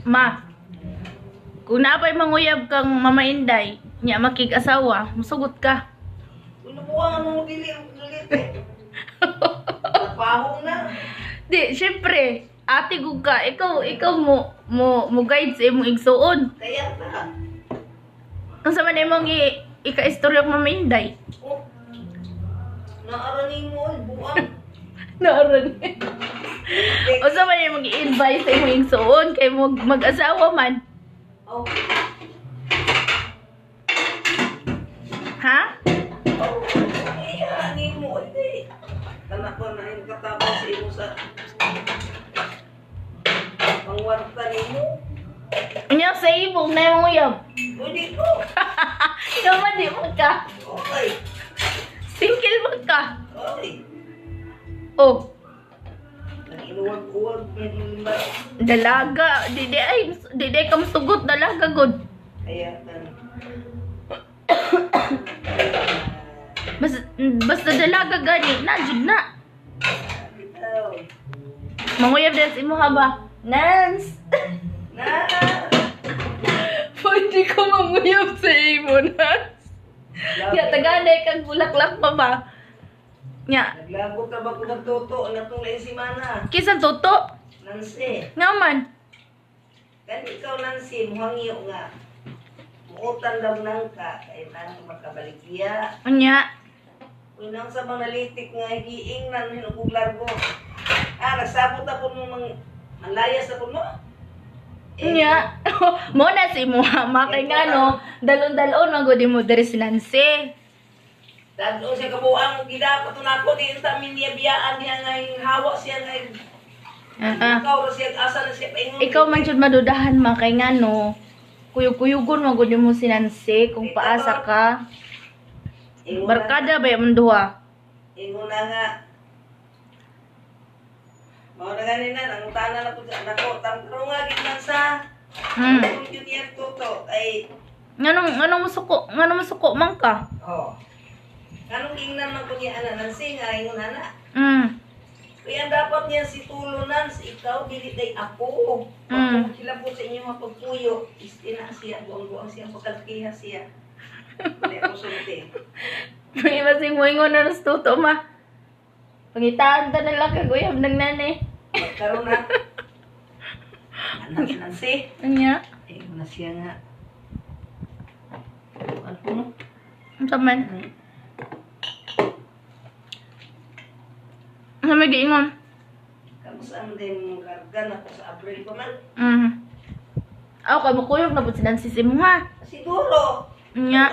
Ma, kung napay manguyab kang Mama Inday, nya makig-asawa, musugot ka. Pinubuhan mo dili eh. Napahong na. Di, syempre, ate gug ka, ikaw mo guide sa imong igsuon. Kaya na. Kung sa man imong ika-istorya Mama Inday. Oh. Naaraning mo, buang. Naron. O sa man imong i-advise sa imong igsuon kay mo mag-asawa man. Oh. Ha? Oh. Kaya ni mo, hindi. Tanak ko na yung katabang sa imo sa pangwarta ni mo. Nya sa imong na imong uyab. Hindi ko. Ikaw man di mo ka. Okay. Single mo ka. Okay. Oh, Nag-inuwag-uwag. Ba? dalaga. Di ay kam sugot dalaga god. Kaya ka. Basta dalaga gani, na jud na. Bitaw. Manguyab din sa imo ha ba? Nance. Na. Pwede ko manguyab sa imo, Nance. Ya taganay kag bulaklak pa ba? Nya, Naglago ka ba kung nagtuto na itong lain si Mana? kisan toto? Nancy. Ngaman. Kan ikaw Nancy, muhangyo nga. Muutan daw nang ka, kaya nang makabaligya. Nya, Unang sa mga nalitik nga, higiing na hinugog largo. Nagsabot ako nung manlayas ako mo. nya. Mo na si mo mama kay ngano, dalon-dalon man gud mo diri si Nancy. Dadlo siya kabuang gidapat na ako di ta min niya biyaan niya nga yung hawa siya nga ikaw ra siya asa na siya paingon. Ikaw man jud madudahan ma kay ngano. Kuyog-kuyugon man gud mo si Nancy kung paasa ka. Barkada ba yung duha? Ingon na nga. Mao na ganina nang utana na pud nako tangkro nga gitna sa yun niya tuto ay Nganong musuko man ka? oh. Kanong gingnan man ko niya ana nang singa ingon ana. Kaya dapat niya si tulunan si ikaw dili day ako. Sila po sa inyo mapagpuyo. Istina siya buang-buang siya pagkalkiha siya. Hindi ako sulti. May masing moingon na nas tuto ma. Pangitaan ta na lang kaguyab ng nani. Magkaroon na. Anak Nancy. Anya? Ingon na siya nga. Ano? Unsa man? Ano may giingon? Kamusta ang din mong kargan ako sa April pa man? Ako kay mukuyog na pud si Nancy si mo ha. Siguro. Nya.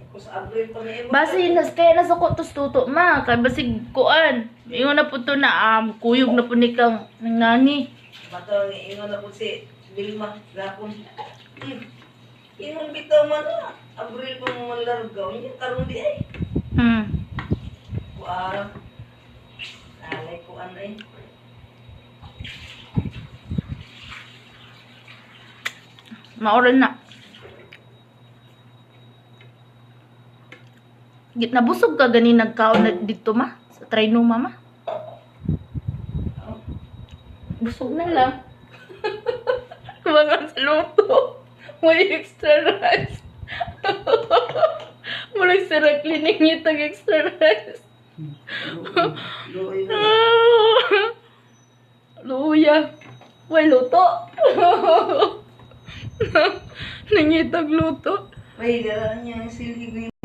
Ako sa April pa may Basi kaya nasuko tos tuto ma kay basig kuan. Ingon na pud to na kuyog na pud ni kang ng nani. Bato ingon na po si Vilma gapon. Ingon bitaw man na. April pa mo largaw niya karon di ay. Kuara. Alay ko anay. Maoran na. Git nabusog ka gani nagkaon na dito ma sa Trinoma ma. Busog na lang. Mga sa luto. May extra rice. Mula sa clinic niya tag extra rice. Luya. Way luto. Nangitag luto. May dala niya silhig